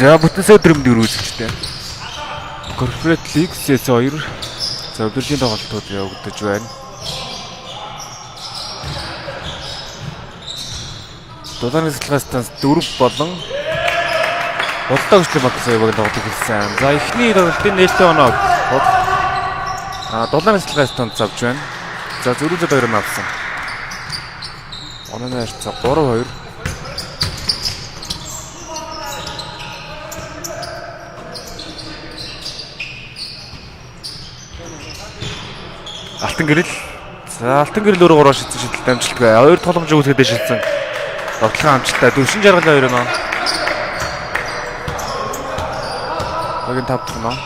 За бүтэнсээ дөрөмд үргэлжлэлтэй. Corporate League CS2 за өдөржиний тоглолтууд явагдаж байна. Дулааны сэлгээс станц 4 болон Болдог хөшлийн баг сая баг тоглож хэлсэн. За эхний тоглолтын нээлттэй оноо Дулааны сэлгээс станц авч байна. За зөрүүлээд 2 нь авсан. Онооны харьцаа 3-2. Алтан гэрэл. За алтан гэрэл өөрөө 3 шидсэн шидэлтэй амжилттай. 2 тогломж үүсгэдэ шидсэн. Тоглохын амжилттай 4 жаргалаа 2 нөө. Багийн 5 дахь нөө.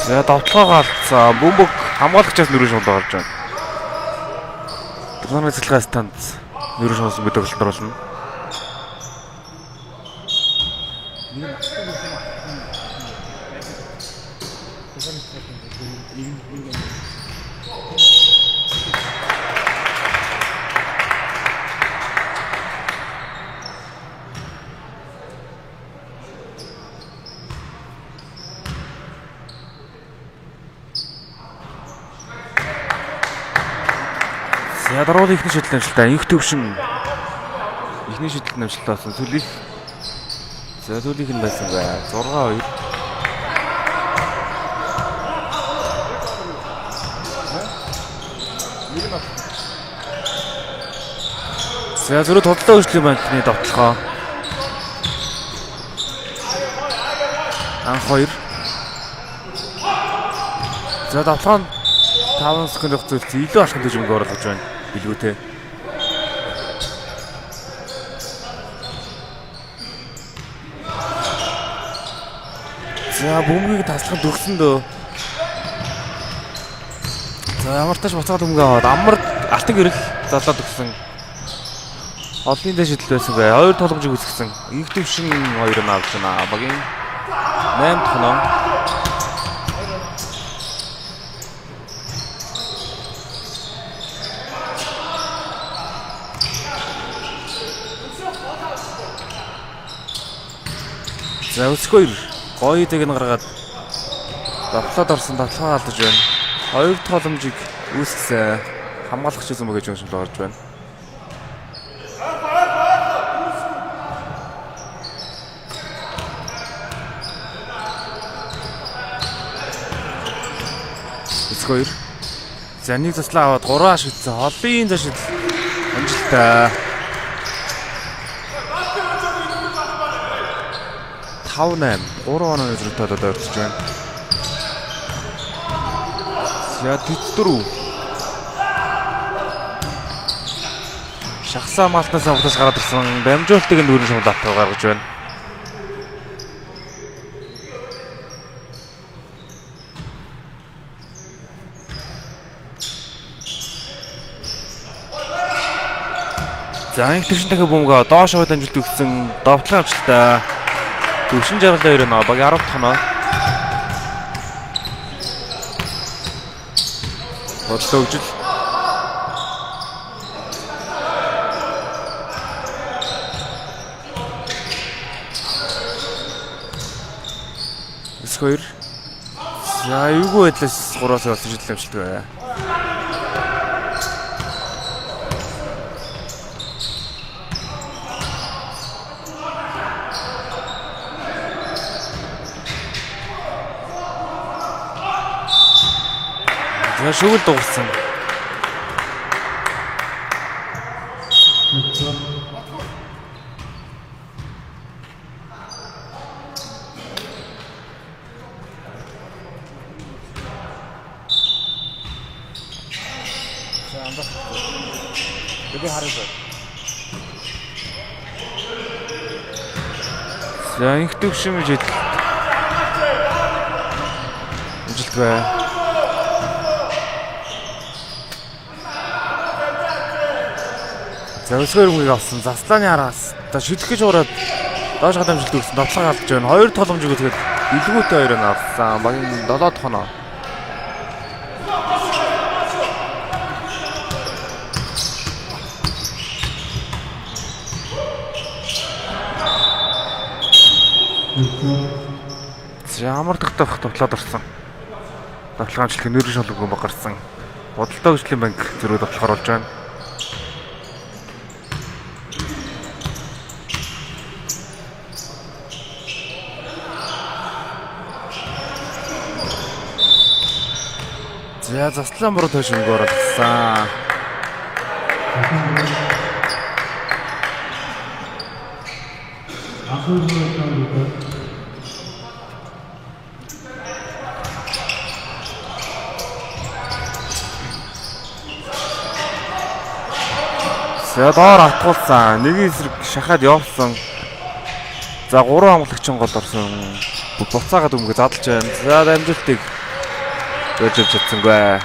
За давталгаа галцсан. Бөмбөг хамгаалагчаас нөрөө шууд орж байна. Дулааны цэцлэгээ станц нөрөө шууд бид тоглолтоор болно. За даруул ихний шийдэл амжилттай. Инх төвшин ихний шийдэл амжилттай болсон. Сүлих. За сүлих нь байсан бай. 6-2. За зүрх тодлоо хөшлийн банкны давталгаа. Анх 2. За давталгаа 5 секунд хугацаанд илүү алхам дэжмэг оруулж байна. Билгүүтэй. За бөмбөгийг таслахад өгсөн дөө. За ямар тааш буцаад өмгөө аваад амар алтан гэрэл залаад өгсөн. Олонний дэш шидэл байсан бай. 2 тогломжийг үүсгэсэн. Инх төвшин 2 нь авч байна. Багийн 8 дахь нөө. За өсгөө гоё дэг нь гаргаад давтлаад орсон давталгаа алдаж байна. 2 дахь боломжийг үүсгэсэн. Хамгаалагч юм уу гэж юм шиг орж байна. Өсгөө. За нэг заслаа аваад 3 шидсэн. Холын зашид амжилттай. 5-8 3 онооны зөрөлтөд орж байна. За 4 шахсаа малтнаас авахтаас гараад ирсэн дамжуултыг нь дөрөв шууд давтал гаргаж байна. За инх төвшин дахиад бөмбөгөө доош хойд амжилт өгсөн давталын амжилттай. Төвшин жаргалаа 2 нөө. Баг 10 дахь нөө. Бодлоо өгжил. Сквер. За эвгүй байдлаас 3-аас болсон шийдэл амжилттай. За шүгэл дууссан. За инх төвшин жил. Амжилттай. За өсгөр мөгийг авсан. Заслааны араас одоо шидэх гэж ураад доош хадамжилт өгсөн. Дотлог алдж байна. Хоёр толомжиг үзгээд илгүүтэй хоёрыг авсан. Багийн 7 дахь оноо. Ямар тогтоох тоглоод орсон. Давталгаанчлах нэрийн шалгуу гарсан. Бодолтой хөгжлийн банк зөрүүд давталгаар болж байна. За заслан буруу тойш өнгөөр болсон. За доор атгуулсан. Нэг эсрэг шахаад явсан. За 3 амгалагчин гол орсон. Буцаагаад өмгөө задлж байна. За амжилтыг өжөж чадсангүй.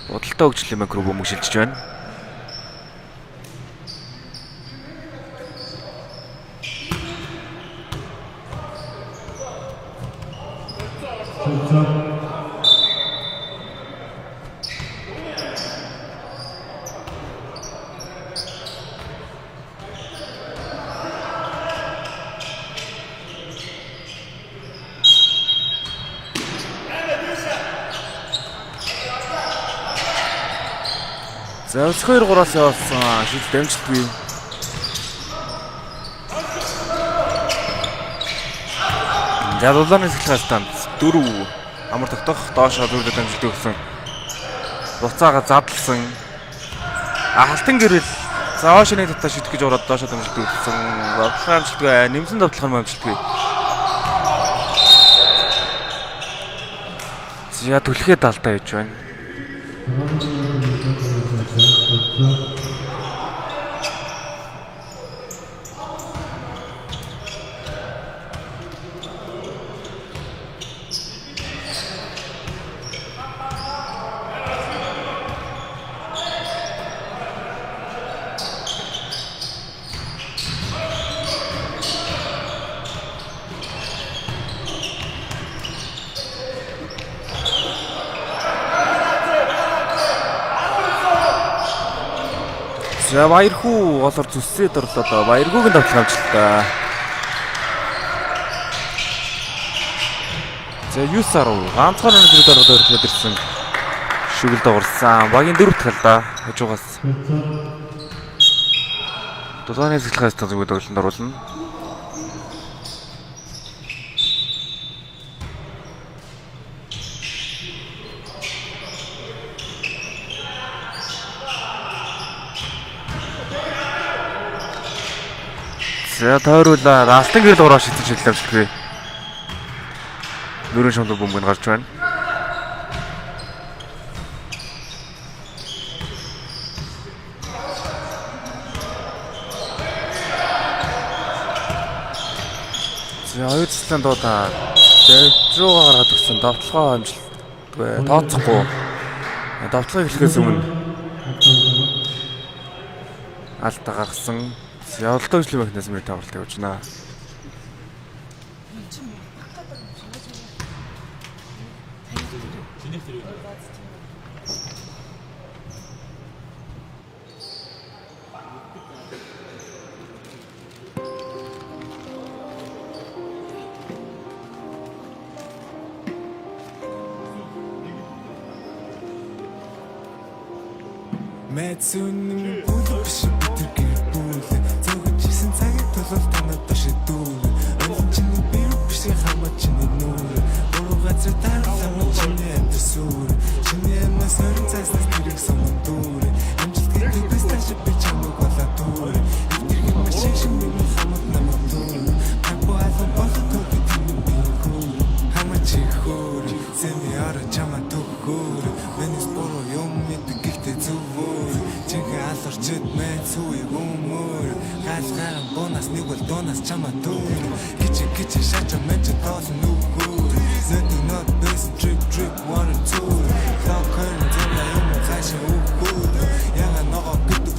Бодолтой хөгжлийн макро бөмбөг шилжиж байна. За өс 2-3-аас явуулсан шид дамжтгүй. За дулааны сэлхэлтанд 4 амар тогтоох доошоо дөрөв дамжтгүй өгсөн. Буцаага задлсан. Халтан гэрэл за оошны татаа шидэх гэж ураад доошоо дамжтгүй өгсөн. Давталгаа амжилтгүй нэмсэн давталгаа амжилтгүй. За түлхээ даалтаа хийж байна. За баярхүү голоор зүссээд орлоо. Баяргүйгийн давталгаа амжилттай. За 9-10 ганцхан өндөр дөрөв өрхлөд ирсэн. Шүгэл дагуулсан. Багийн 4 дахь талдаа хажуугаас. Дулааны сэлхээс зүгт өглөнд оруулна. За тойруулаад алтан гэрэл ураа шидэж хэллэвчлээ. Нүүрэн шондо бөмбөг гарч байна. За хоёр цэцлэн дуудаа дэвж руугаа гаргаад өгсөн давталгаа амжилтгүй тооцохгүй. Давталгаа эхлэхээс өмнө алдаа гаргасан. Явуултаа хөгжлийн механизмыг тавралт явуулж байна. Мэдсүн бүлбш битэр гэрбүүл зөгж исэн цагт толол танад шидүүл өнчин бир биш хамаач нүүр буруу газар таарлаа чиний амтсуур чиний амнаас өрн цаснаас тэрэг сондуур амжилтыг бис тааш би чамаг болоо дүүр иргэн машин шинэ хамаг намайг дүүр апо алан болоо төгт бигүүр хамаач хөр зэми ара чамаа төгөр венес бороо юм мэддэг ихтэй зүвөр чигээ аларчд мэд сүй гүмөр галгаран бонас нэг бол донас чамаа дүүр кич шача мэд тоос нүгүүр зэт not best trip water tour хаа кэн зэна юм хашаа үгүүр яга ногоо гэд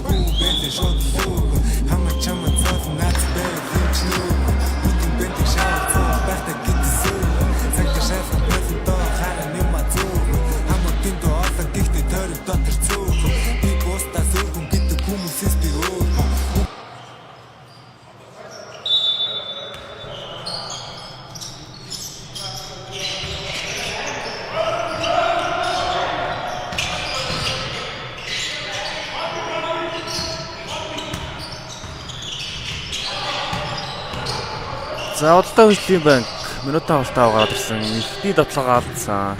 За удалтай хөгжлийн банк минутаа хуртаа гараад ирсэн. Ихний дотлогоо алдсан.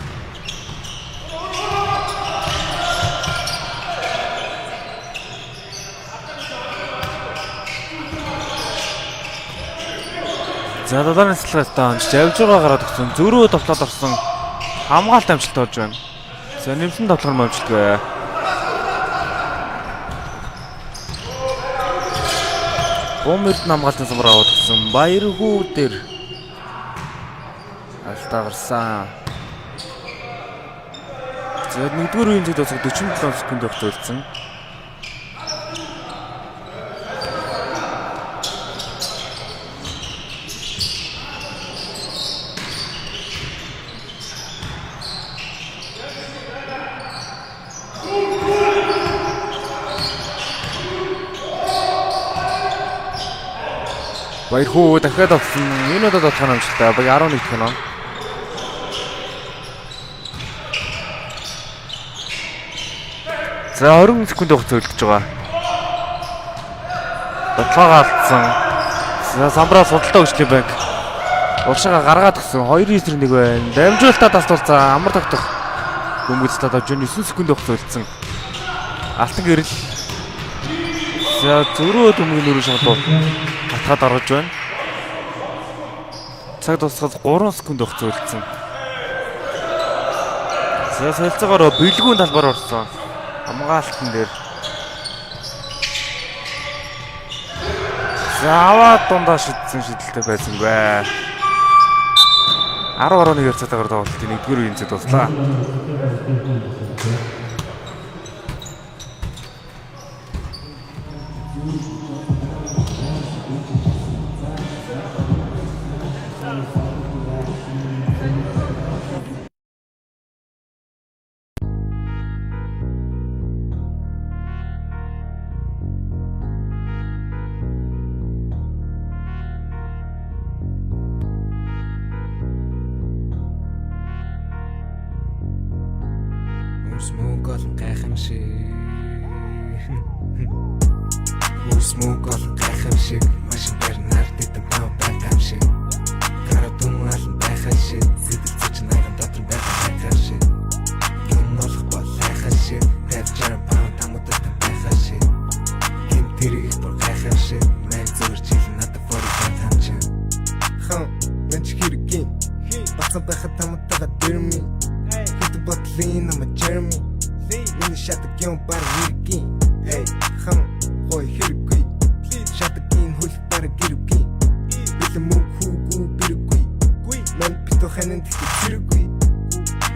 За долоорын цэцлэгтэй онч явж байгаа гараад өгсөн. Зөрөө тоглоод орсон. Хамгаалт амжилт болж байна. За нэмсэн тоглох юм амжилтгүй. Бомберд намгаалтын самбар аваад өгсөн. Баярхүү дээр алдаа гарсан. За нэгдүгээр үеийн зэд 47 секунд өгцөлдсөн. Баярхүү дахиад авсан. Энэ удаад болох юм шиг та. Баг 11 тоноо. За 20 секунд хугацаа өлдөж байгаа. Дотлогоо алдсан. За самбраа судалтай хөгжлийн банк. Уршаага гаргаад гисэн 2-9-1 байна. Дамжуулалтаа тасдуулсан. Амар тогтох. Бөмбөцтад авч 9 секунд хугацаа өлдсөн. Алтан гэрэл. За зөрөө дүмгийн нүрэн шоглоо. Хатгаад орж байна. Цаг дуусахад 3 секунд хугацаа өлдсөн. За солилцоогоор бэлгүүн талбар орсон. Хамгаалтан дээр. За аваад дундаа шидсэн шидэлтэй байсангүй. 10-11 хязгаараар тоглолтын 1-р үеийн зэд боллоо. Smoke олон гайхамшиг. Smoke олон гайхамшиг. Машин барнаар дэдэн баа байхамшиг. Гарадун олон байхашиг. Зэдэлцэж наран дотор байхашиг. Юм олох бол хайхашиг. Тавчаар баа тамуудад байхашиг. Хэм тэрэг бүр гайхамшиг. Мэн зурж хилэн надад фор байхамшиг. Хан мэнч хэрэг. Бацсан байхад тамуудаа дэрми. Botlin, I'm a Jeremy. When you shot the gun, by the weekend. Hey, come on, boy, hit it quick. Shot the king, who's better get a key. With the move, who go be the quick. Man, pito hand to the quick.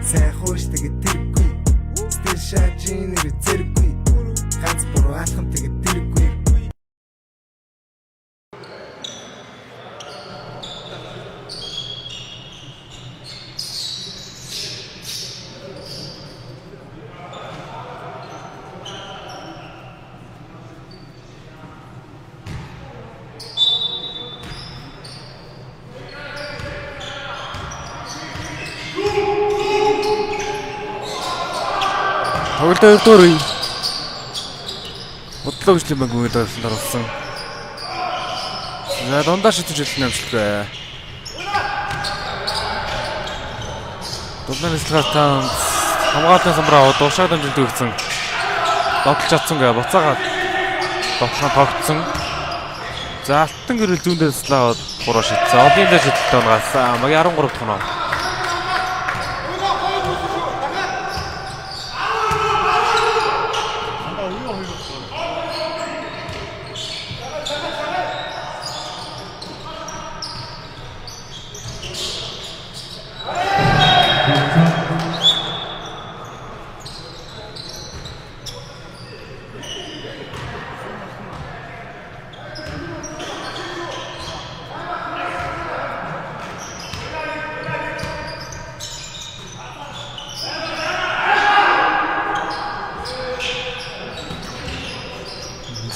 Say, horse, take a quick. Still shot, Jane, and it's quick. Hands for us, come take a quick. Тоглолтын 2-р үе. Бодлоо хөгжлийн банк үед орсон. За дундаа шидэж хэлсэн амжилттай. Дундаа нэслэгтээ хамгаалтын самбраа дуушаад амжилт өгсөн. Дотлж чадсан гэ буцаагаад дотлохын тогтсон. За алтан гэрэл зүүндээ слаад гурав шидсэн. Одын дээр шидэлтэй унгасан. Маги 13 тоноо.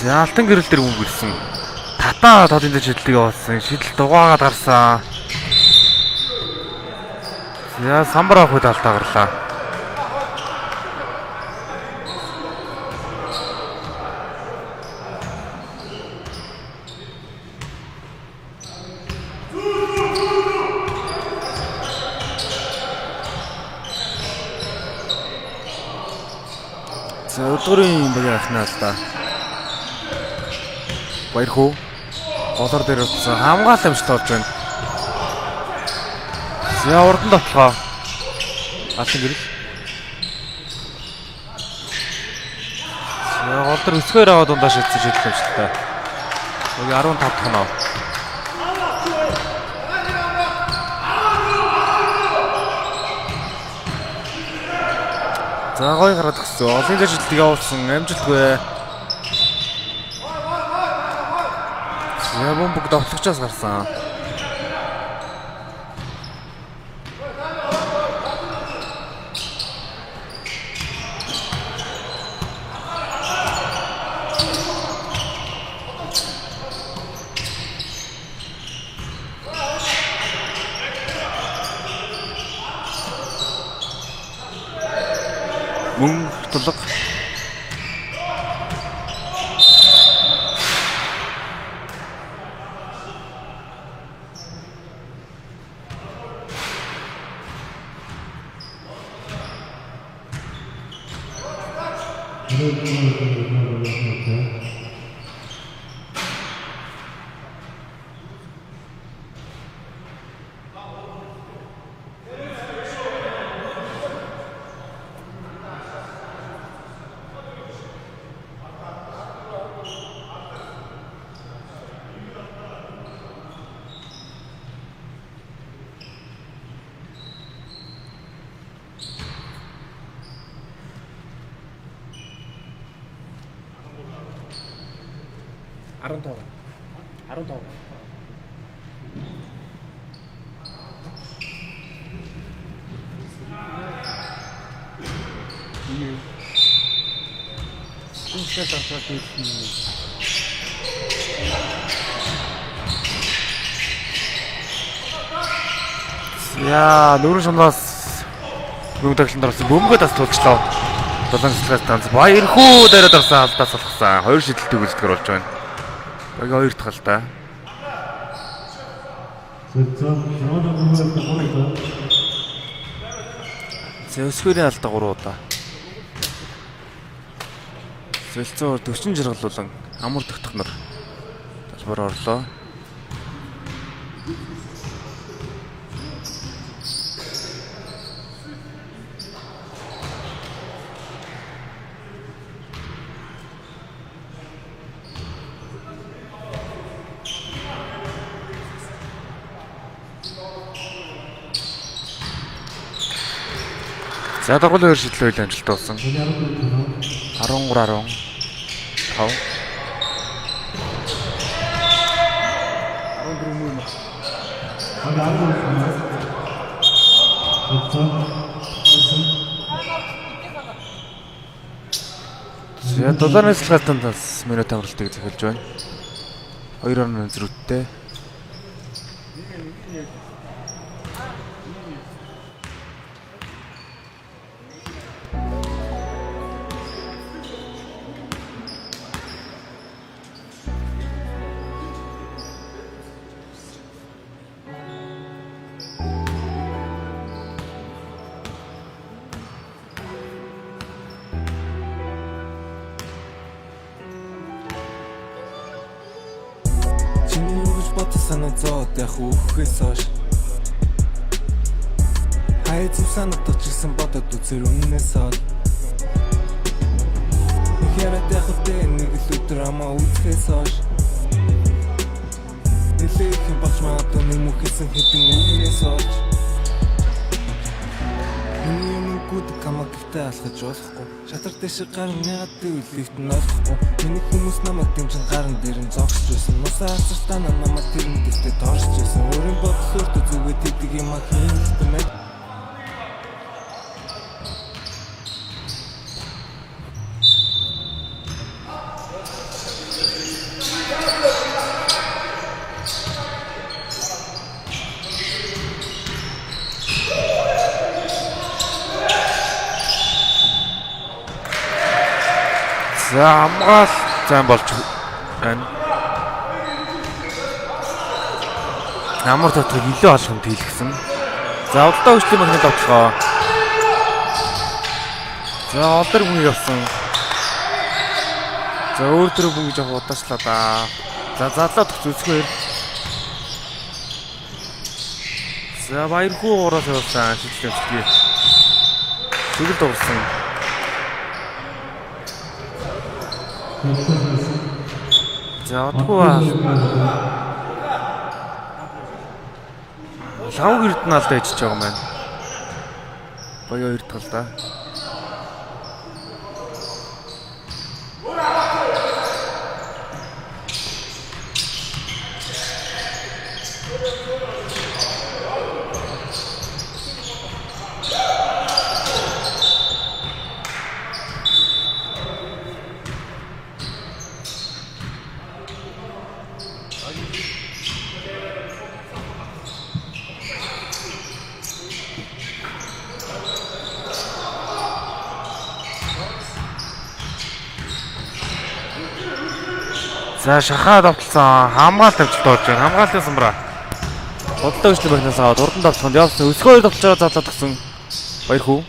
За алтан гэрэл дээр хүн гэрсэн. Татаа тодын дээр шидэлтийг явуулсан. Шидэл дугаагаад гарсан. За самбар авахд алдаа гарлаа. За өдгөрийн багийн ахнаа л да. Баяр хөө. Голоор дээр утсан хамгаалал амжилт олж байна. За урд нь дотлоо. Алтан гэрэл. За гол дээр өсгөр аваад дундаа шилжиж хэлэх амжилттай. Өг 15 тоноо. За гоё гараад гисэн. Олон дэжлэлтийг явуулсан амжилтгүй. За бомбог довтлогчоос гарсан. Мөн тулг. Яа, нүүрэн шунаас мөнгө тагланд орсон бөмбөгөө тас тулчлаа. Долоон цэцлээс танц баяр хүү дээрээ дорсон алдаас болгосон. Хоёр шидэлтийг үлдэхэр болж байна. Багийн хоёр дахь л та. Зэвсгэрийн алдаа 3 удаа. Зэлцээр 40 жаргалуулан амар тогтох нар талбар орлоо. За дагуул хоёр шидлээ үйл амжилт болсон. 13-10. Тав. За долларын сэлхэтэнээс минут амралтыг захиалж байна. 2 зэрэгтэй. Зоод яг үхэхээс хойш хайц санагдаж ирсэн бодод үзэр үннээс хойш хэрэг дахтай нэг л өдөр амаа үзэхээс хойш нэлээх юм болж магадгүй нэг мөхөсөн хэдэн үгнээс хойш миний гүд камагтай алхаж болохгүй шатар дэш гарын ягаад дүүлэхт нь олохгүй миний хүмүүс намайг дэмжин гарын дээр нь зогсож байсан нусаа хацартаа намайг тэрэн дэвтэ торч байсан өөрийн бодлоор зүгээд идэг юм аа хийхтэй мэд За амгаал зам болж байна. Амар татвар илүү алхамд хийлгсэн. За удаа хүчтэй махны давтлаа. За олдор хүн явсан. За өөр төрөө бүнг жоох удаачлаа да. За задлаа төгсөцгөө. За баярхуу уураас явуулсан шийдлэмжлэгээ. Зүгэл дуурсан. За одгүй лав эрдэнэ алдаа ичж байгаа юм байна. Боёо эрдэл да. За шахаад автлсан хамгаалт авчлт орж байна. Хамгаалтын самбара. Бодлоо өчнө багнаас аваад урдан давтлаханд явсан. Өсгөө давтлж байгаа задлаад гсэн. Баяр хүү.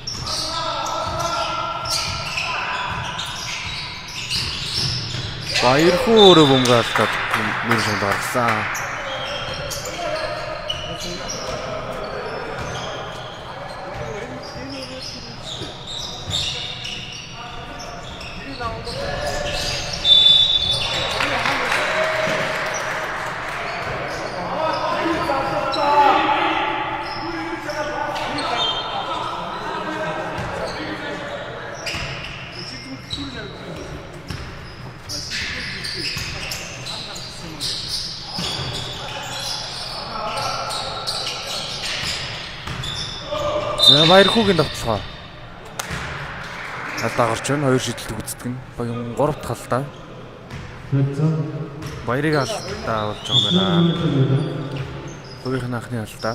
Баяр хүү өөрөө бомгаалтад нүр шонд гарсан. За баяр хүүгийн давталгаа. Алдаа гарч байна. 2 шийдэлт үздэг нь. Баян 3 дахь алдаа. Баярыг алдаа болж байгаа юм байна. Хоёрын анхны алдаа.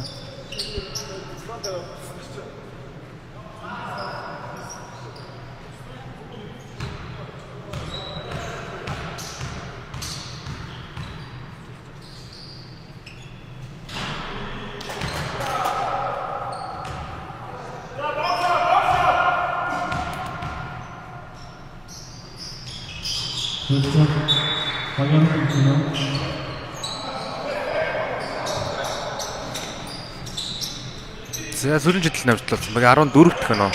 За сүрэн жидэл навчлалсан. Баг 14 дэх нь.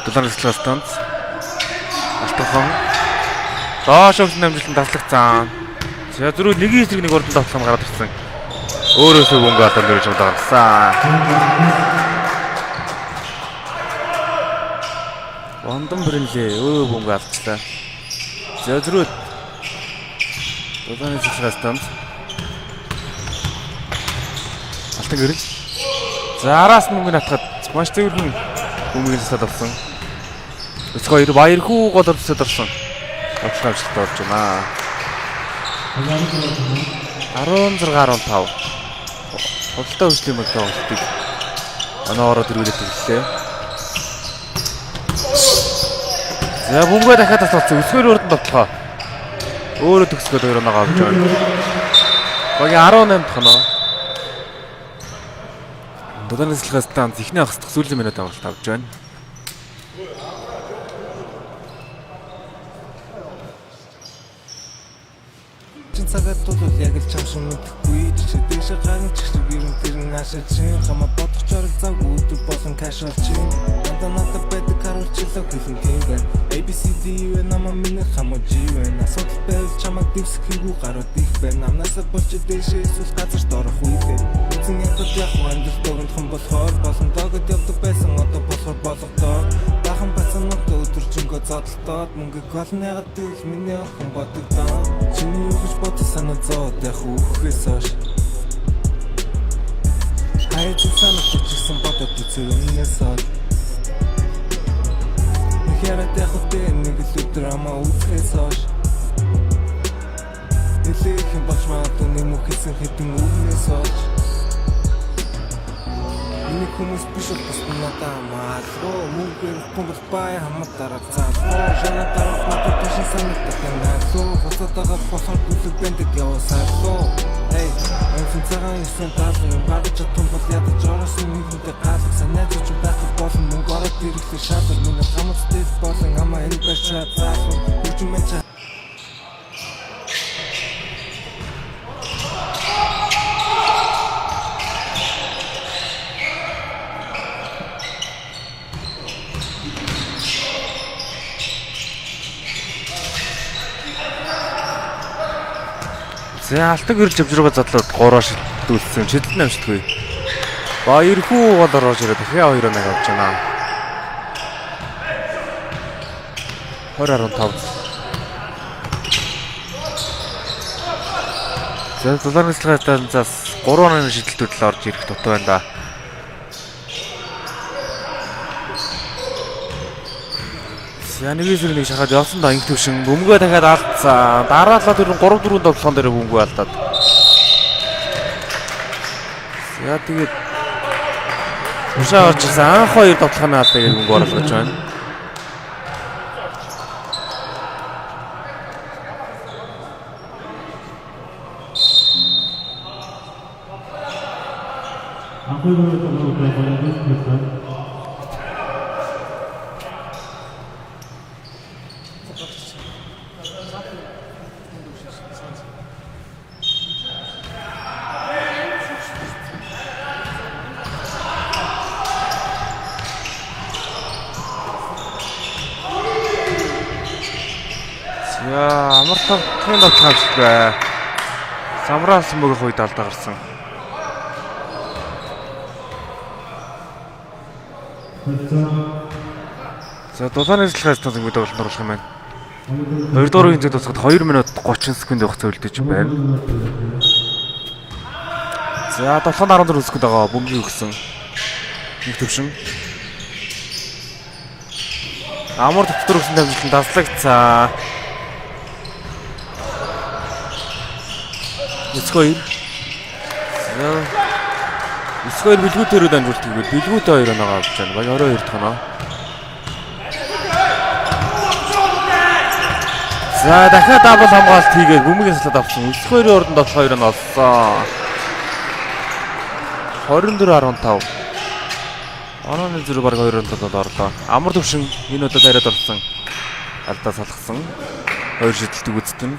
Доллар эслэх станц. Алтахан. Доош өгсөн намжилтанд давтлагцсан. За зүрх нэг эсрэг нэг урд давтлах гараад ирсэн. Өөрөөсөө бөнгө атан дөрөж удаалсан. Ондон бэрнлээ өө бөнгө алдчихлаа. За зүрх. Долларын эслэх станц. Алтан гэрэл. За араас мөнгө натахад маш төвөрхөн бөмбөгийн засаад авсан. Өсгөө 2 баяр хүү гол орсод орсон. Авчлалт болж байна. 16-15. Худалдаа хөгжлийн мөнгө тоглолтыг оноороо дөрвөлээд хэллээ. За бөмбөгөө дахиад тасалсан. Өсгөр өрдөн тоглоо. Өөрөө төгсгөл 2 оноо авч байна. Багийн 18 дахь оноо. Долларын эслэх станц ихний ахсдах сүүлийн минут авалт авч байна. Цагаад тулуул яг л чам шиг мэдхгүй чи дэше гарын чиг юм тэр наашаа чин хамаа бодох чорог цаг үүдэх болсон кашал чин надад байдаг харуулчлаа хэлэн гэнэ ABCD намаа минь хамаа живэн асуудал байвал чамаг дэвсэхийгүү гарууд их байна намнасаа болж дэше эсвэл газарт орох үедээ эзэн ятад яг хандл дөрөнхөн болохоор болон догод явдаг байсан одоо болохоор болгодоо бахан бацсан өдөржингөө зодтолдоод мөнгө колнегаад дүүл миний охин бодогдоо чиний юу гэж бодсон санаа зоод яг үхэхээс хойш хайж санаа чигсэн бодоод үзээ өмнөөс хойш Нэхэрэ тэхтэй нэг л өдөр амаа үзэхээс хойш Нэлээхэн болж магадгүй юм хийсэн хэдэн үгнээс хойш Миний хүмүүс биш бас надаа маалроо мөнгөөр хүмүүс бай хамтараа цаалаа жана тарах надад биш санагдах юм аа суу босотойгоо босоод үлэг бэндэг яваасаа суу эй Өвсөн цагаан юусан даалгын багж чадсан бол ядаж оросон нэгэнтэй гаалах санааж байх болон мөнгө ороод ирэхлээр шаардлагатай миний хамттай болон амаа энэ байж чадах юм мэж За алтан гэрэл живжрууга задлаад 3 шилдүүлсэн шидэлт намжтгүй. Баярхүү гол орж ирээд дахиад 2-1 авч байна. 20-15. За долларын нислэгтэй зас 3-1 шидэлтүүд л орж ирэх дутуу байна да. За нэг эсрэг шахаад явсан да инх төвшин бөмбөгөө дахиад алдсан. Дараалал тэр 3-4 тоглоом дээр бөмбөгөө алдаад. За тэгээд Ушаа орж ирсэн анх 2 тоглохны алдаа гэж бөмбөг оруулж байна. Амар тавхын тоглоом шиг бай. Самраас мөгөх үед алдаа гарсан. За дулааны нислэгээс тоглох мэт оруулах юм байна. 2 дугаар үеийн зэд тусахад 2 минут 30 секунд хугацаа үлдээж байна. За 7-14 секунд байгаа бөмбөг өгсөн. Нэг төвшин. Амар дотор өгсөн дамжуулан даслагцаа. Эцгээр бэлгүүтээр дамжуулт гэвэл бэлгүүтэй 2 оноо авч байна. Баг 22 дахь оноо. За дахиад дабл хамгаалт хийгээд бөмбөгөөс салаад авсан. Эцгээрийн урд нь 2 оноо олсон. 24-15. Онооны зэрэг баг 2 оноо орлоо. Амар төвшин энэ удаад яриад орсон. Алдаа салгасан. 2 шидэлтийг үзтэн.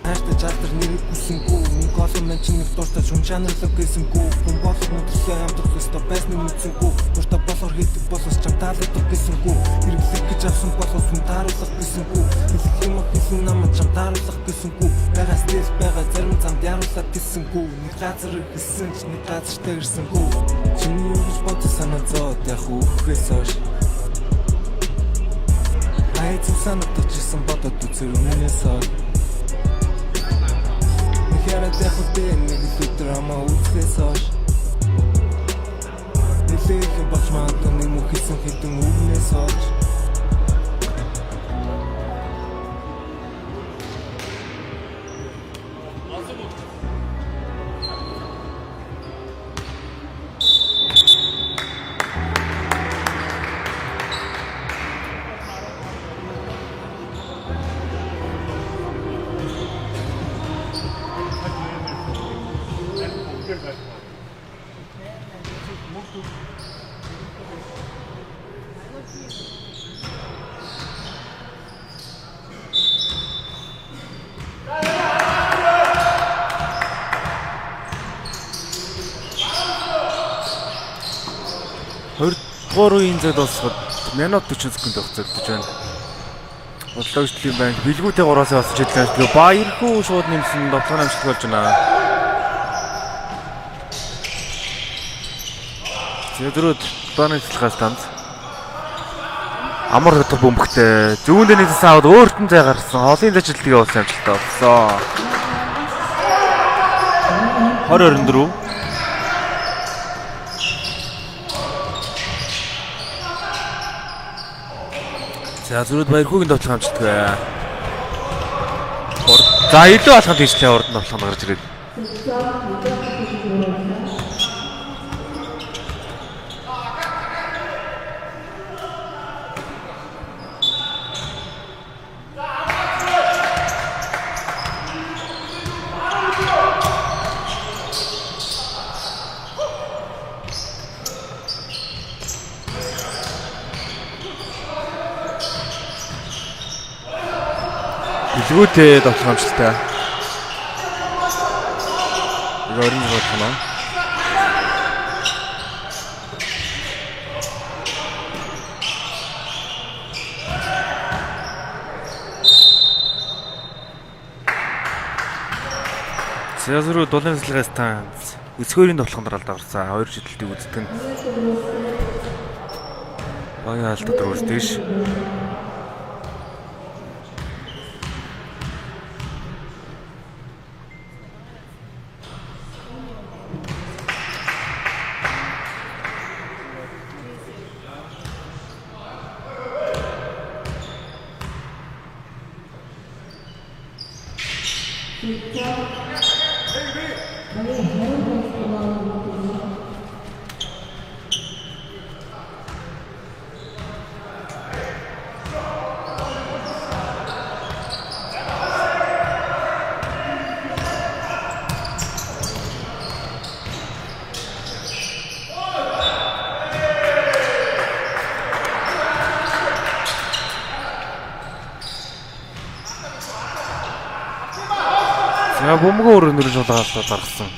Хайртай чартер нэрийг хүсэнгүү мөнгө олон мен чиний дуртай шүн чаналог гэсэнгүү хүн болох нүдлээ амтрах ёстой байсны мэдсэнгүү дуртай болохоор хийдэг болоос чам таалагдах гэсэнгүү хэрэглэх гэж авсан болоос хүн тааруулах гэсэнгүү хэлэх юм гэсэн намайг чам тааруулах гэсэнгүү байгаа стресс байгаа зарим замд яруулах гэсэнгүү нэг газар ирсэн ч нэг газартай ирсэнгүү чиний юу гэж бодож санаа зовоод яг үхэхээс хойш айц санагдаж ирсэн бодоод үзэр өмнөөс хойш Яраад явах дээ нэг л драма үзлээс хойш Нэлээх юм болж магадгүй нэг хийсэн хэдэн үгнээс хойш Гурван зэд босоход минут 40 секунд хугацаагдаж байна. Бодлогчдын банк бэлгүүтэй 3-аас басж ирлээ. Тэгээ баярхүү шууд нэмсэн 7 амжилт болж байна. Зэдрүүд дооны цэцлэгээс танд. Амар хөтөр бөмбөгтэй. Зүүн дэнээс аваад өөртөө зай гарсан. Холын дэжилтгээ уусан амжилттай болсон. 20-24. За зүрд баяр хүүгийн товчлох амжилттай. За илүү алханд хийжлээ урд нь тоглох гарч ирээд. Билгүүтэй тоглох амжилттай. Орон зураг байна. Зэзрүү дулын цэцлэгээс танц. Өсгөөний тоглохын дараалд гарсан. Хоёр шидэлтийг үздэг нь. Багийн алдаад өрсдөг ш. За бөмбөгөө өөрөө нэрж улаалаад гаргасан.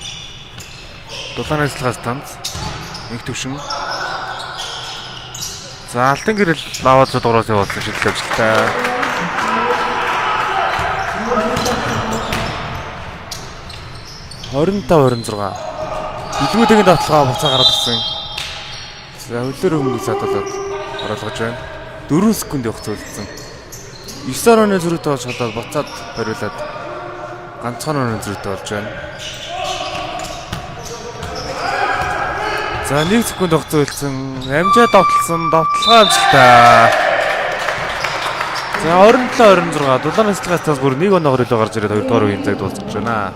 Дулааны цэцлэгээс танц. Нэг төвшин. За алтан гэрэл лаваад дуурайс явуулсан шилдэг амжилттай. (25-26). Билгүүдийн давталгаа буцаа гараад ирсэн. За хөлөөр өмнө садалаад оруулгаж байна. 4 секунд явах зөвлөсөн. 9 оны зүрхтэй болчихлоо буцаад бариулаад ганцхан өнөө зүрхтэй болж байна. За 1 секунд авах зөвлөсөн. Амжаа давталсан. Давталгаа амжилттай. За 27-26. Дулааны цэцлэгээс тас бүр 1 оноогоор илүү гарч ирээд 2 дугаар үеийн цаг дуусгаж байна.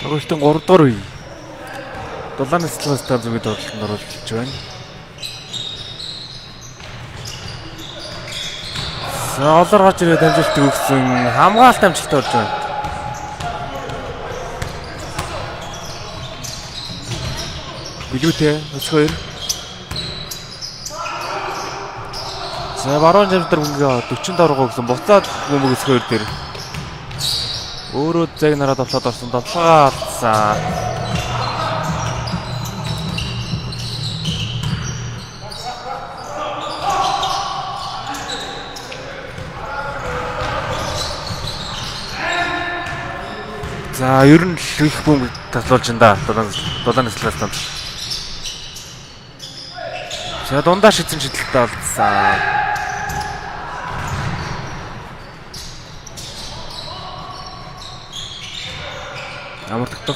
Тоглолтын 3 дугаар үе. Дулааны сэтгэл хөдлөлтөнд зүйн тоглолтод оролцож байна. За олоор гарч ирээд амжилтыг өгсөн хамгаалалт амжилттай болж байна. Билүүтэй өсгөр. За баруун жамдар мөнгө 40 дорого гэсэн буцаад мөнгө өсгөр дээр. Өөрөө зэг нараа давтаад орсон давталгаа алдсан. За ер нь их бөмбөг таслуулж энэ дулааны сластанд. За дундаа шидсэн шидэлтэй алдсан. Амар тогтох.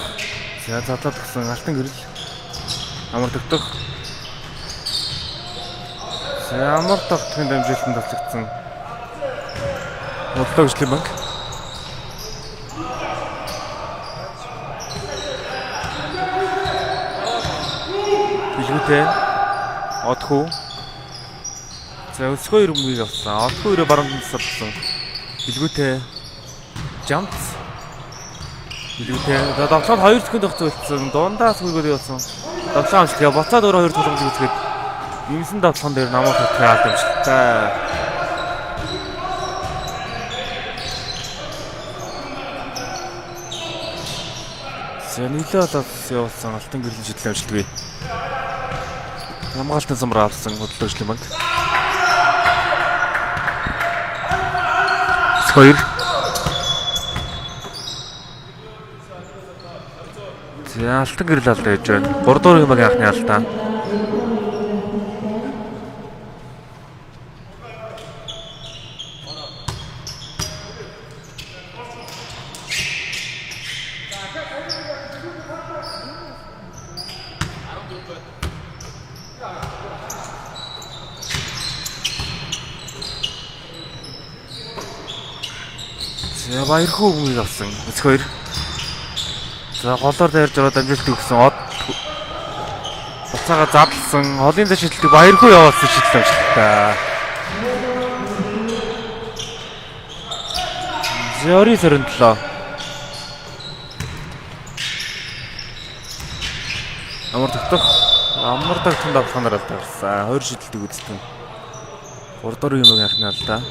За задлаад гисэн алтан гэрэл. Амар тогтох. За амар тогтохын дамжуулалтанд талцагдсан. Бодлоо гүшлийн банк. Билүүтэй Отхоо. За өсгөө ирмгийг авсан. Отхоо ирээ баруун талсан. Билүүтэй Жамт. Билүүтэй. За давталд 2 секунд өгцөлдсөн. Дундаас хөргөл явуулсан. Давталгаа амжилтгаа буцаад өөрөө 2 тогломжийг үзгээд юмсан давталхан дээр намайг хөтлөх алдамжтай. За нийлээ болоод явуулсан алтан гэрлийн шийдлийн амжилтгүй. Хамгаалтын самраа авсан хөдөлгөөжлийн банк. Скоир. За алтан гэрэл алдаа гэж байна. 3 дугаар юмгийн анхны алдаа. За баярхуу өмнөг авсан. Өсгөр. За голоор дайрж ороод амжилт өгсөн. Од буцаага задлсан. Холын дэш шидэлтийг баярхуу явуулсан шидэл амжилттай. Зөри сөрөндлөө. Амар тогтох. Амар тогтсон давханаар алдсан. 2 шидэлтийг үзсэн. 3 дугаар юмгийн анхны алдаа.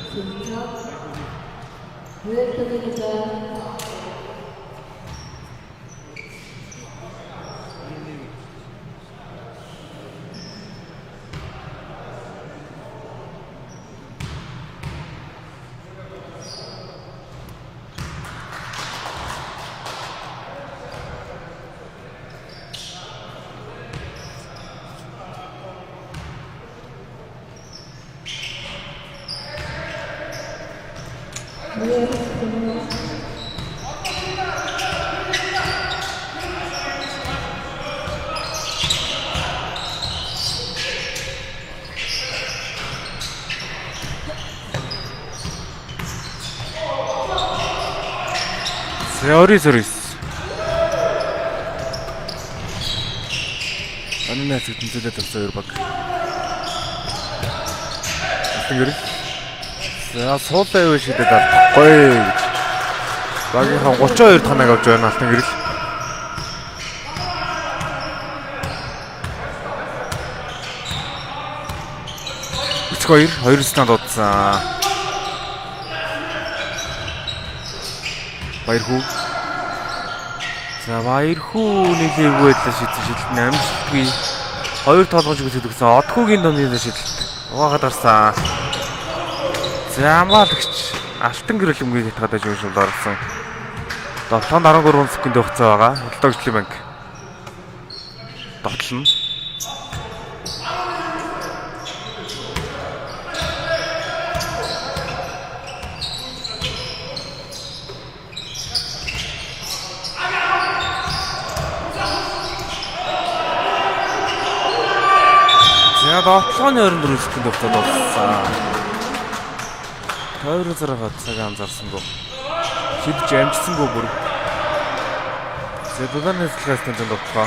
Зөри. Анна хэсэгтэнцэлээ тавьсан 2 баг. Тэгэр. За суулаа юу шидэд авахгүй. Багийнхаа 32 танаг авч байна алтан гэрэл. Өчгөр 2 stand удсан. Баярхуу. За баярхуу нэглээгүй байдлаа шийдсэн шийдэлт амжилтгүй 2 толгож үзэгдсэн. Одхуугийн домны шийдэлт угаагаад гарсан. За хамгаалагч алтан гэрэл өмгийг хятгаад байж шууд орсон. 7-13 секунд хугацаа байгаа. Хөдөлгөөжлийн банк. Дотлно. За дотлооны 24 секунд хугацаанд болсон. Тойрон зэрэг цаг анзаарсангүй. Шидэж амжсангүй бүр. За дулааны цэцлэгээс тэнцэн довтлоо.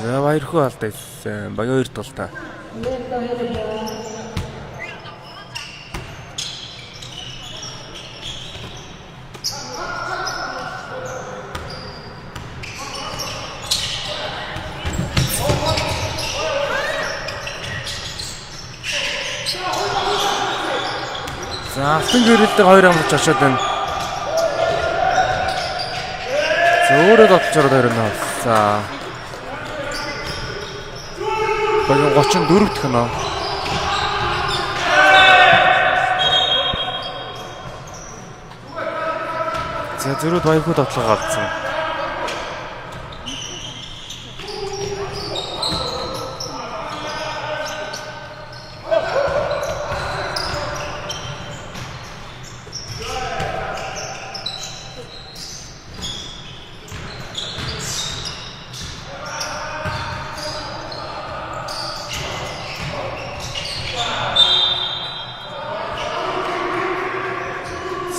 За баярхуу алдаа ирсэн. Багийн 2 тултаа. За алтан гэрэлдэг 2 амрч очоод байна. За өөрөө дотлчороо 2 наа. За багийн 34 дэх нөө. За зөрүүд баярхуу дотлоо алдсан.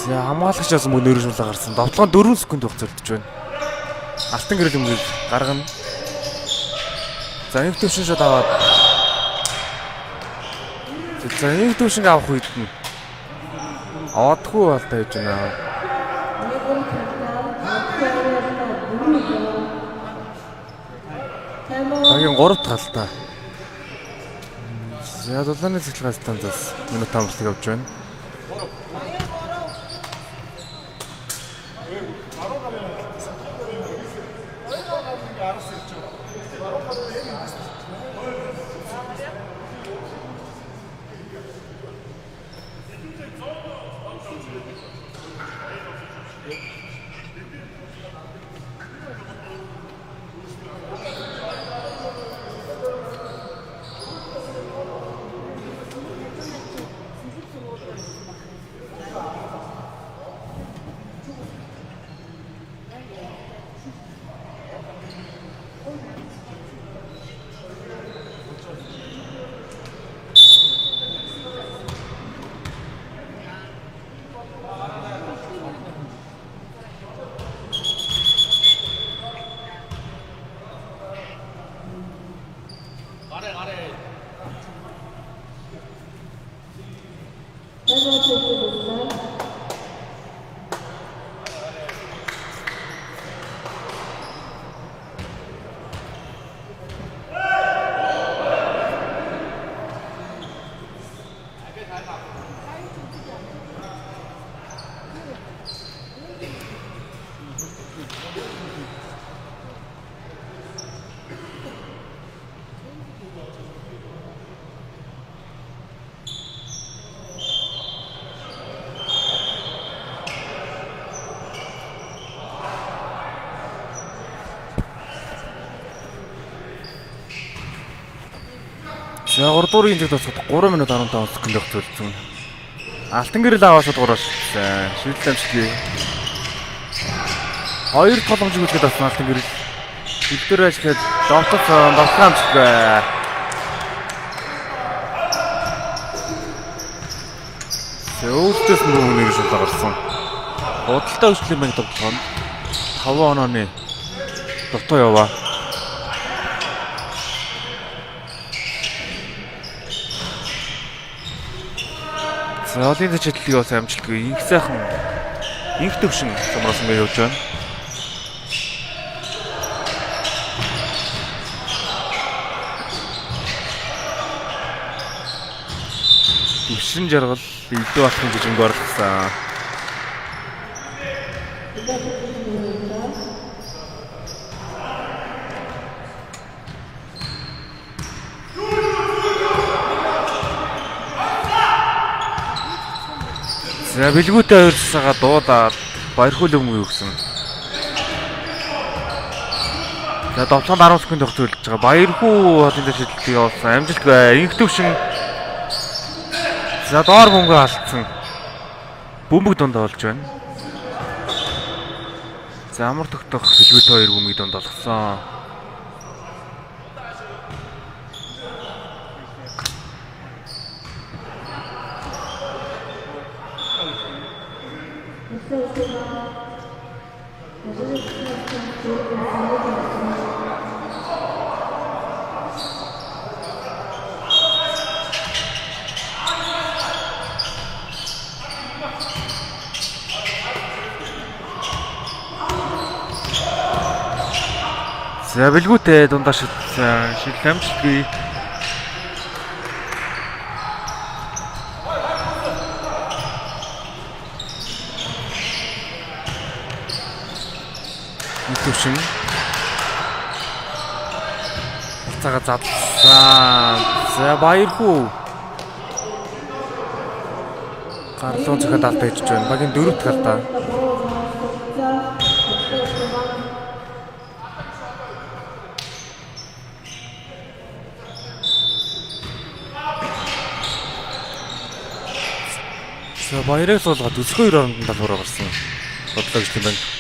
За хамгаалагчаас мөн нөрөжүүлээ гарсан. Довтлогоо 4 секунд хугацаалдж байна. Алтан гэрэл өмгийг гаргана. За нэг төвшин шууд аваад. За нэг төвшин авах үед нь авахгүй болтой гэж байна. Багийн 3 талтай. За дулааны цэцлэгээс танзаас минут амралтыг авч байна. За 3 дуурын инжиг тусахад 3 минут 15 секунд өгцөлдсөн. Алтан гэрэл аваасад 3 шилжсэн. Шилдэл амжилтгүй. 2 боломжийг үлдээд авсан алтан гэрэл. Хилдээр ажиллаад довтлосон багтаа амжилтгүй. Зөвлөлтөөс нь өмнө гэж гарсан. Худалдаа өчлийн банк тоглоом 5 онооны довтоо яваа. За олон зэчлэлийг бас амжилтгүй их сайхан инх төвшин сумрасан гэж явж байна. Төвшин жаргал илүү болох гэж өнгөрлөсөн. За бэлгүүтэй 2 цагаа дуудаад баярхуул өмгөө өгсөн. За довтлоонд 10 секунд өгцөлж байгаа. Баярхуу олон шилжилтийг явуулсан. Амжилтгүй. Инх төвшин. За доор бөмбөг алдсан. Бөмбөг дунд олж байна. За амар тогтох бэлгүүтэй 2 бөмбөг дунд олгосон. За бэлгүүтэй дундаа шил амжилтгүй. Төвшин. Цагаа задлаа. За баярхуу. Гарлуун зөвхөн далд хийж байна. Багийн дөрөвт галтаа. За баярыг суулгаад өсгөө 2 оронд далуур гарсан. Бодлоо гэж юм байна.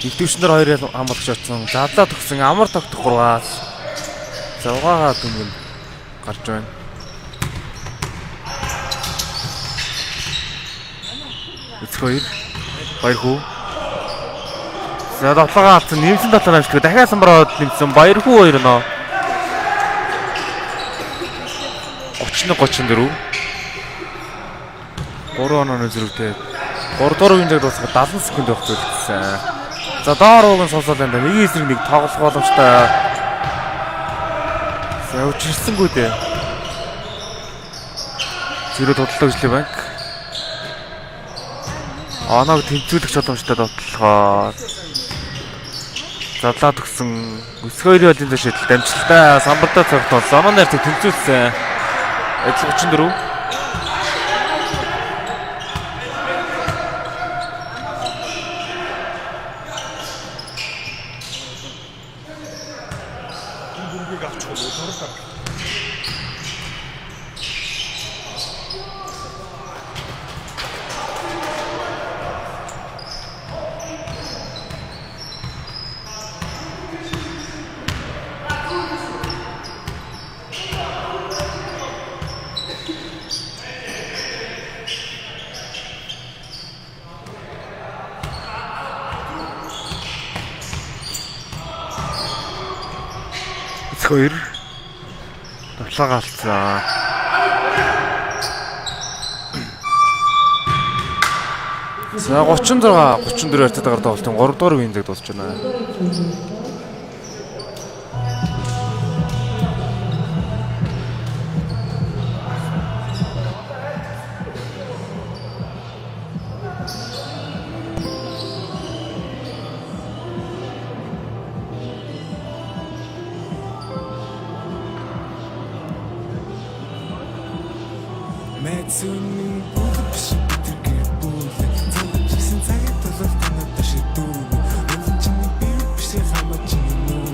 Игдвчнэр 2 хамгаалж очсон. Задлаа төгсөн амар тогтох 3-аас. За угаагаа дүнгийн гарч байна. Өсгөө 2. Баярхуу. За тоглоогоо алдсан. Нэмсэн тоглоом амжтгүй. Дахиад самбараад нэмсэн. Баярхуу 2 нөө. 31-34. 3 онооны зэрэгтэй 3 дугаар үеийн цаг дуусах 70 секунд явах зүйлсэн. За доор ууг нь сонсоод байна. Нэг эсрэг нэг тоглох боломжтой. За өчирсэнгүй дээ. Зэрэг тодлоо гэж л банк. Оноог тэнцвүүлэх боломжтой тоглохоо. Задлаад өгсөн өсгөө 2 ялын дэшэдэл дамжтай самбартаа цогтолсон. Оноо нэртэг тэнцвүүлсэн. Эцэг 34. Хоёр тоглоогоо алдсан. За 36-34 хацаагаар тоглолтын 3 дугаар үеийн цаг дуусч байна. Мэдсүний бүлэвш битэргээ бүлэ цогц гэсэн цагт толгой танаад шидүү өлөн чиний бие биш хамаач нүү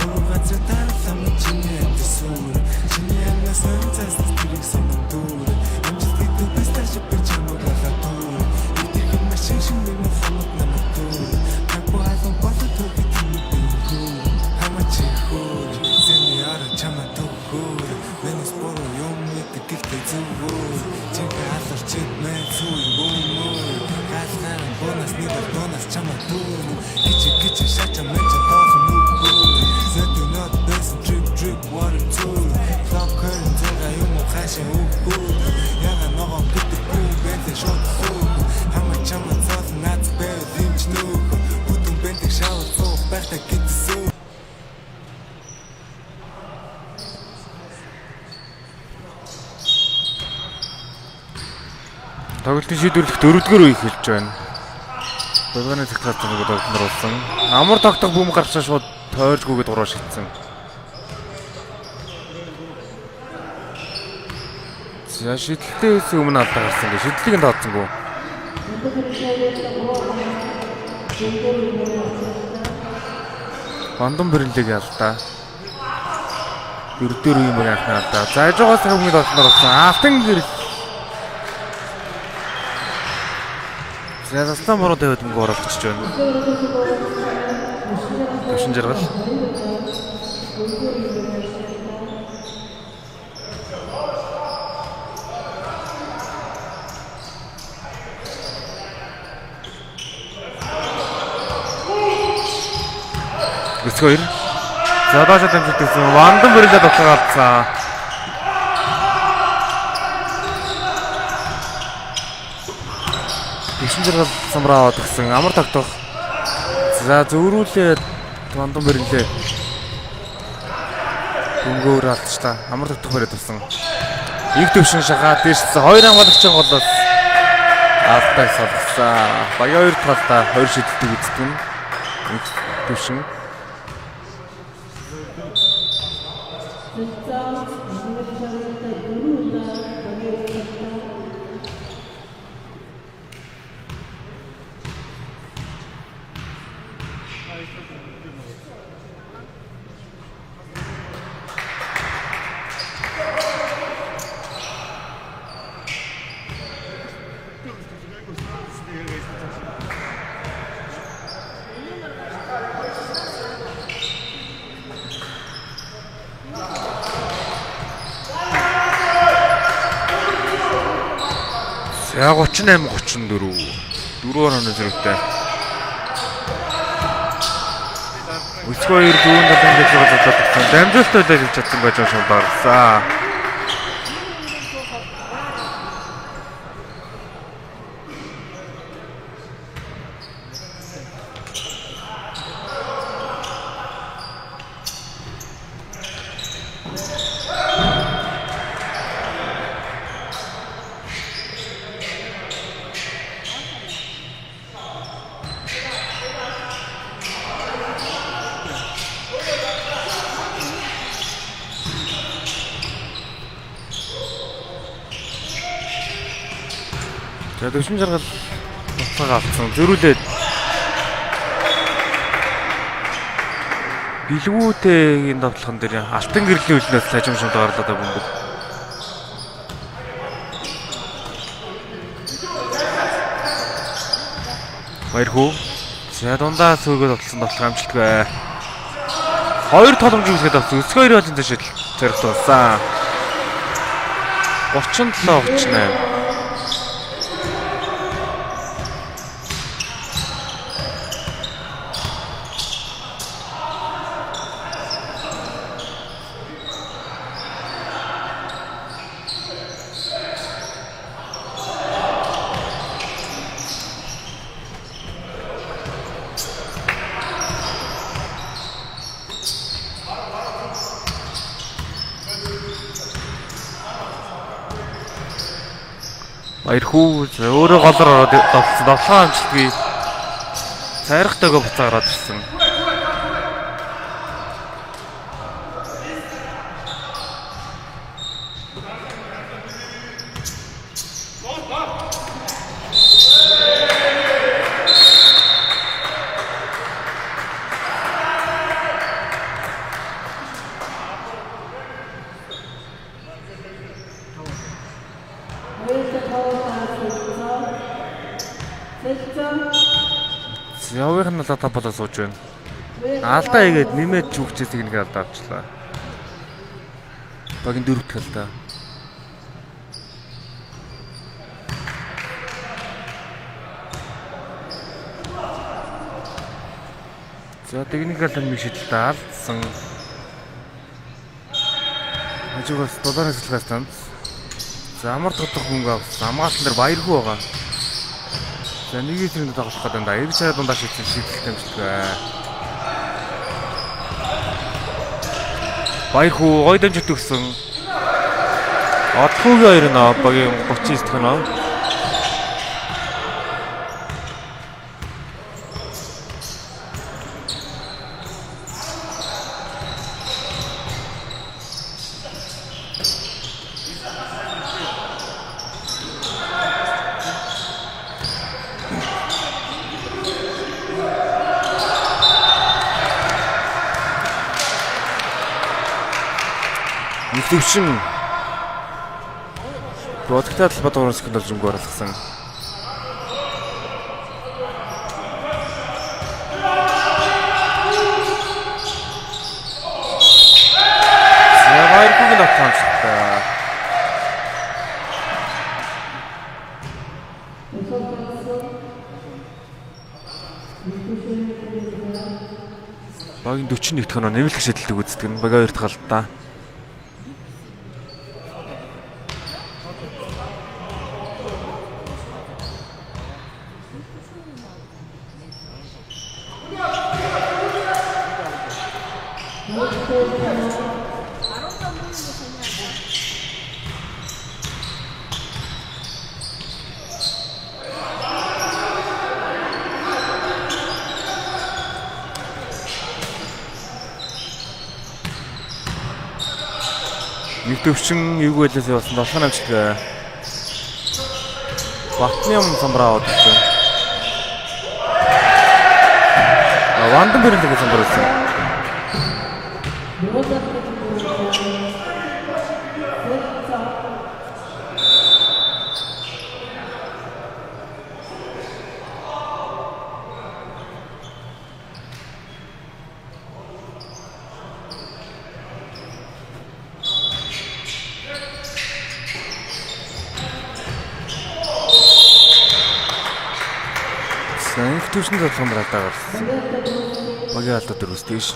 буруугаа зэтарлаа мчиний дэсүр чиний амнаас цаас тэрийг сондуур амжилт гэдэг бисташ бич хамаагаа туу итгэх машин шинэ нэг хамаат намтуу хапуаасан бат төгөж нүү хамаач хөө зэний ара чамаа төгөө венес боро юм мэддэг гэхдээ зүгөө Чит мэн цуй бумой Каснан бонус нидер донус чама тун Кичи шача мэнча тоос мукбуй Зэту нот бэсэн drip water too Clock curtain зэга юм уу хашин укбуй Яга ногоо гэдэг бүү бэнтэ шот суу Хама чама цаас нац бэр димч нүх Бүтэн бэнтэг шавар суух байхта гитсүү Тоглолтын шийдвэрлэх 4-р үе эхэлж байна. Болгоны цэгцлаад нэг тоглолтнор болсон. Амар тогтох бүм гарчаа шууд тойржгүйгээд ураа шигдсэн. За шидлэлтээс өмнө алдаа гарсан гэ шидлэлийг нь таацсангүй. Бандон бэрлэг алдаа. 4-р үеийн баг анхны алдаа. За ажигоос хамгийн тоглолтнор болсон. Алтан гэрэл Заслан мороо тавиад мөнгө оруулчихж байна. Төвшин жаргал. Өсгөө 2. За доош дамжуулт гэсэн. Вандан бэрэлээ тоглогаалцсан. Ишин зэрэг самраа аваад амар тогтох. За зөөрүүлээ вандан бэрэлээ. Дөнгөөр алдчихлаа. Амар тогтох бариад туссан. Их төвшин шахаад дээрсэн 2 хамгаалагчийн голоос алдаа салгасан. Багийн 2 талдаа 2 шидэлтийг эзэтгэн. Их төвшин. За 38-34. 4 оноо зэрэгтэй. Өсгөө 2 дүүн талын гэж бодлоо тогтсон. Дамжуултаа л хийж чадсан байж шууд гарсан. За төвшин жаргал буцаага авсан. Зөрүүлээд бэлгүүтэйгийн давталхан дээр алтан гэрлийн үлнээс тажим шимд гарлаа да бөмбөг. Баярхуу. За дундаа сөргөө давталсан давталх амжилтгүй. 2 тогломж үзгээд авсан. Өсгөө 2 болон дэшил зэрэгт болсон. 37-38. Баярхуу өөрөө голоор ороод давтсан. Давталгаа амжилтгүй. Цайрахтайгаа буцаа гараад ирсэн. Явын нь лата болоо сууж байна. Алдаа игээд нэмээд зүгчээс нэг алдаа авчлаа. Багийн 4 дахь алдаа. За техникал нь шидэлтэй алдсан. Хажуугаас долларын сэлгээс танд. За амар тодох хөнгө авсан. Амгаалсан дээр баяргүй байгаа. За нэг их тоглох гэдэг даа. Эрг царай дундаа шийдсэн шийдэлтэй амжилтгүй. Баярхуу гой дамжуулт өгсөн. Отхуугийн 2 нөө багийн 39 дахь нөө. Төвшин Бодгтал Бадгуурын секунд зөнгөөр алгасан. Баярхуугийн давталтай. Багийн 41 дахь оноо нэмэлт шийдэлтийг үздэг нь баг 2 дахь алдаа. Нэг төвчин эвгүй байлаас явсан 7 амжилт. Батны юм самбраа авдаг. Вандан бэрэлэг самбар байсан. Их төвшөнд самбраа даагарсан. Багийн алдаа дөрөвс тийш.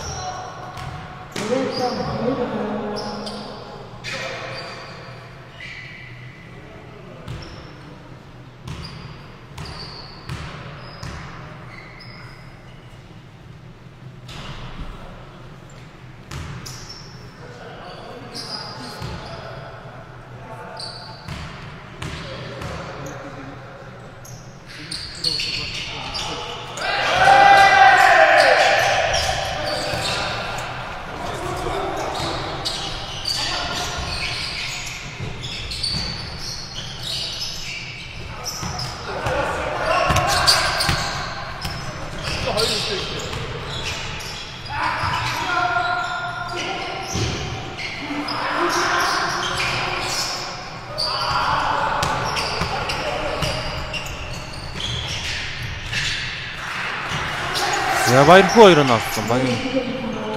За баярхуу хоёр оноо авсан. Багийн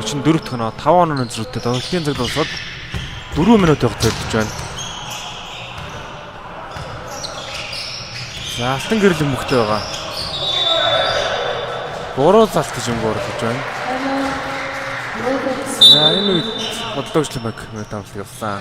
44 дахь оноо 5 онооны зэрэгтэй тоглолтын цаг дуусаад 4 минут явах төлөвлөж байна. За алтан гэрэл мөхтэй байгаа. Буруу залт гэж юм гоорлож байна. За энэ үед бодлогчлон баг метамс явсан.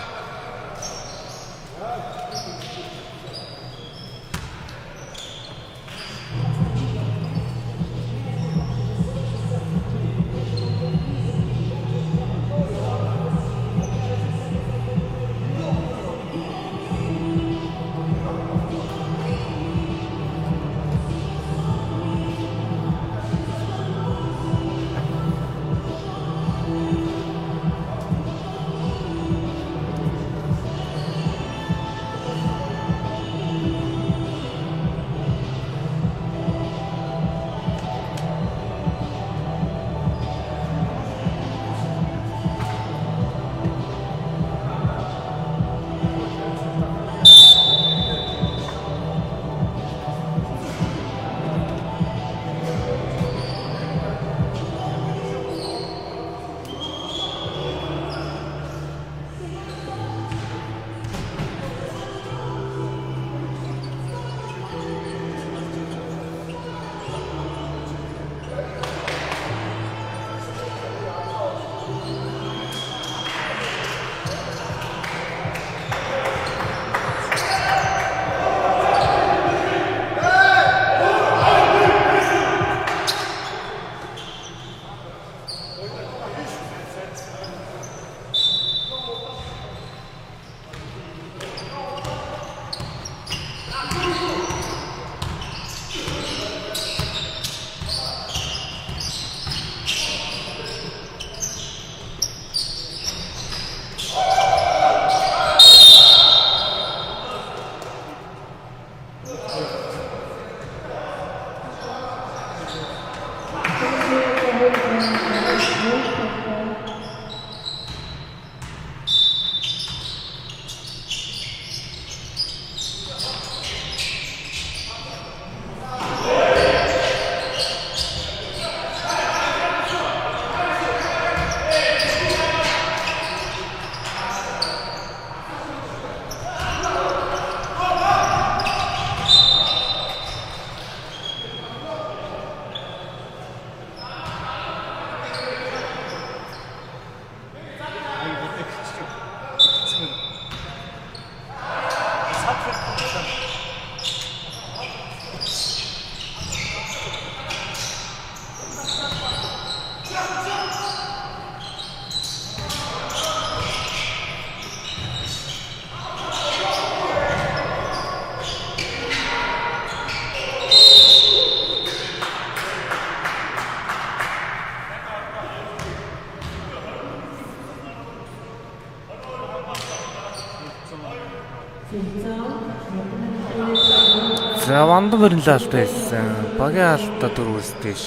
За вандан барилаа алдаа хэлсэн. Багийн алдаа 4-өөс дээш.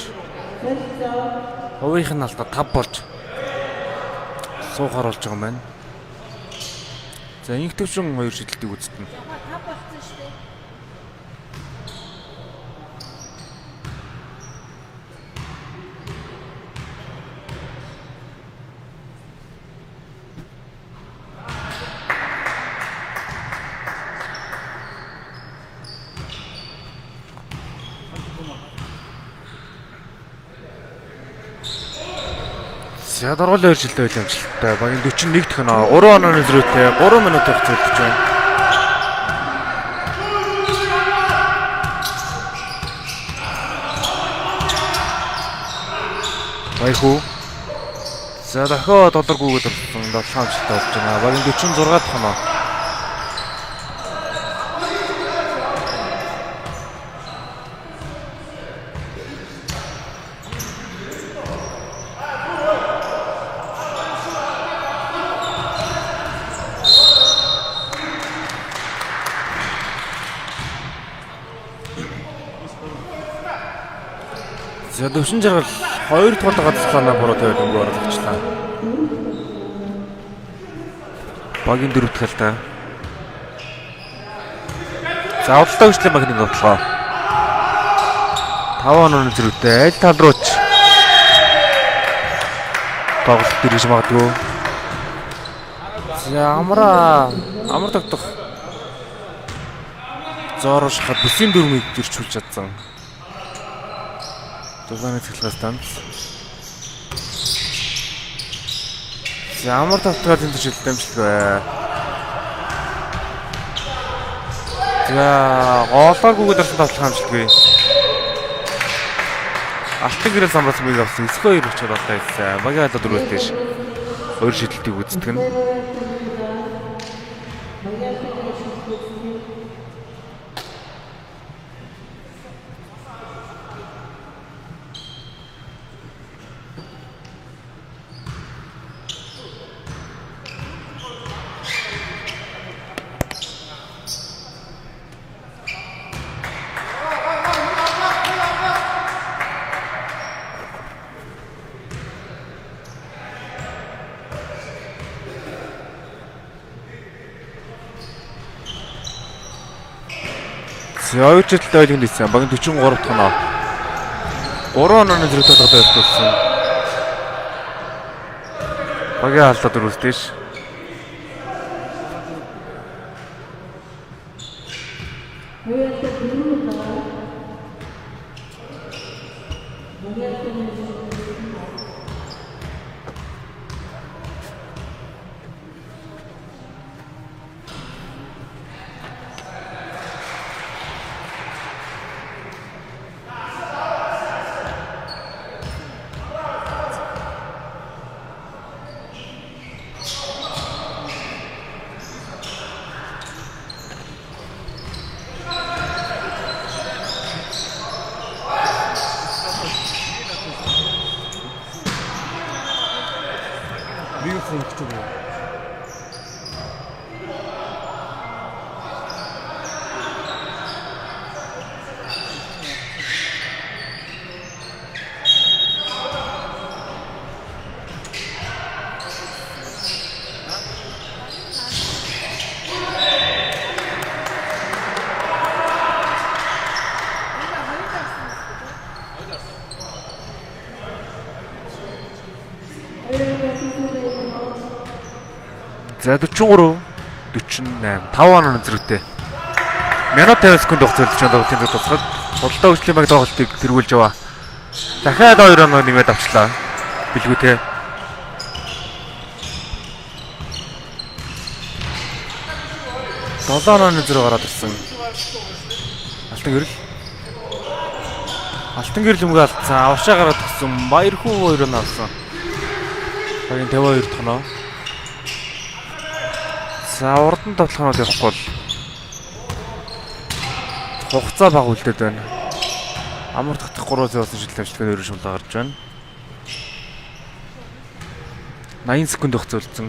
Хувийнх нь алдаа 5 болж суухаар болж байгаа юм байна. За инх төвшин 2 шидэлтийг үзтэн. За дөрвөл 2 жилдээ байл амжилттай. Багийн 41 дэх нь 3 онооны зөрүүтэй 3 минут хугацаанд байна. Баяхуу. За дахиад долларгүйгээд болсон 7 амжилттай болж байна. Багийн 46 дэх нь. За төвшин жаргал 2 дахь гадалцгаанаа буруу тавиад өнгөөр оруулчихлаа. Багийн 4 дахь алдаа. За удалтай хүчлийн багийн тоглоо. 5 онооны зэрэгтэй аль тал руу ч тоглолт дэрэж магадгүй. За амар тогтох зоорош хад бүсийн дөрмийг зөрчүүлж чадсан. Тулгааны цэглэгээ станц. За амар тогтгоод энэ төшөлт дамжлаа. За голоогүйгээр орсон тоглох амжилтгүй. Алтан гэрэл самраас мийг авсан 9-2 өчөр болоо хэлсэн. Багийн алдаа 4-өөс дээш 2 шидэлтийг үздэг нь. Хоёр жилдээ ойлголт хийсэн. Багийн 43 дахь оноо. 3 онооны зэрэгтэй тоглоод байсан. Багийн алдаа 4-өөс дээш. За 43 48 5 онооны зэрэгтэй. Минут 50 секунд хугацаанд тоглолтын тусгал судалдаа хүчлийн баг тоглолтыг тэргүүлж яваа. Дахиад 2 оноо нэмээд авчлаа. Билгүү те. Долооны зэрэг гараад ирсэн. Алтан гэрэл өмгөө алдсан. Авшаа гараад ирсэн. Баярхуу 2 оноо авсан. Багийн 52 дахь оноо. За урдан тоглохнод явахгүй бол хугацаа бага үлдээд байна. Амар татах 3-аас явсан шилэн амжилттай өрн шулаа гарч байна. 80 секунд хугацаа үлдсэн.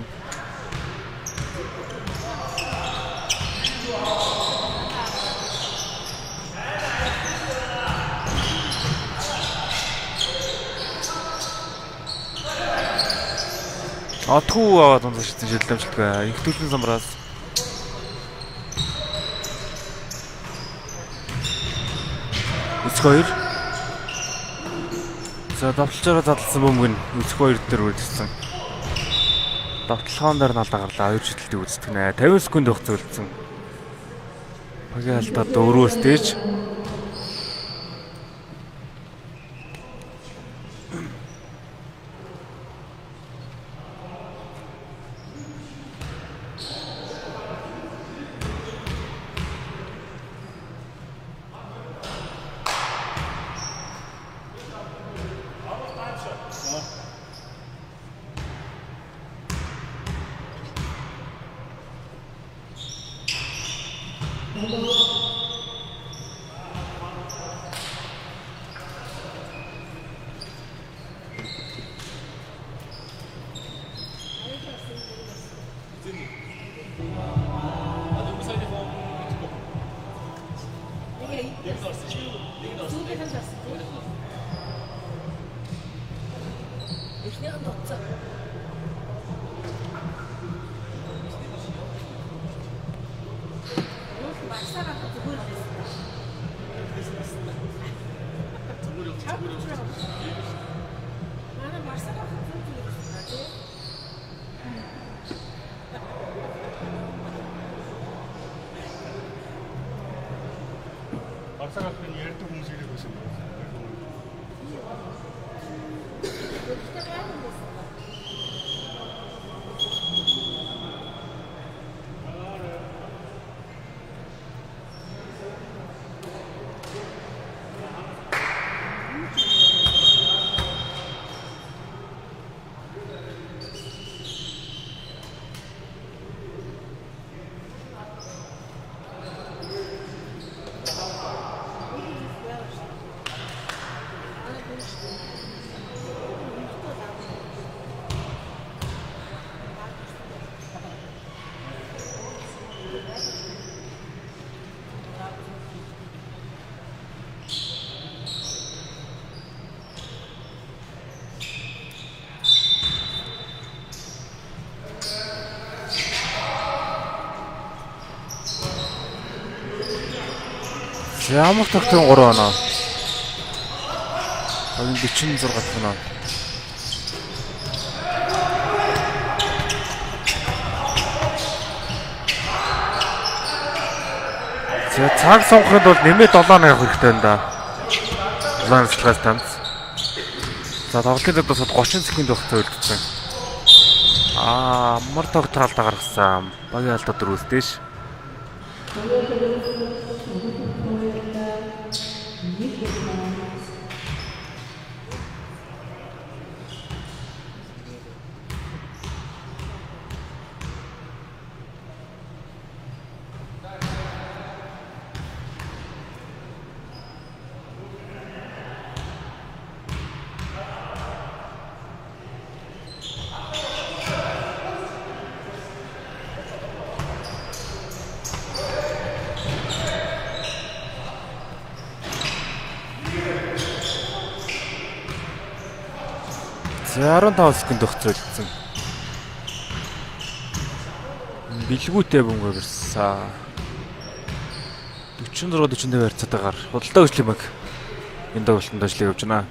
Отхуу аваад онцгой шидсэн шилдэмжлэгээ. Их төлөвн самраас. Эцэг 2. За давталчаараа задлсан бөмбөг нь эцэг 2 дээр үлдсэн. Давталгаан дээр налда гарлаа. 2 шидэлтийг үздэг нэ. 50 секунд хугацаа үлдсэн. Багийн алдаад өрөөс дээж. Эхнийхэн дуцсан. Марсараа зүгээр л манай марсараа зүгээр л тий. Барсагаахын ярьдаг хүмүүс ирэх байсан байна. Ямар тогтсон 3 оноо. Багийн 46 оноо. За цаг сонгоход бол нэмээд 7 явах хэрэгтэй байна да. 7 цэцгээс танц. За тоглолтын зад босоод 30 секунд хугацаа үлдсэн. Амар тогтоолтой гаргасан. Багийн алдаа дөрөвс дэш. За 15 секунд хугацаа үлдсэн. Билгүүтэй бөмбөг ирсэн. 46-48 харьцаатайгаар худалдаа хүчлэг баг энэ тоглолтод ажлыг явж байна.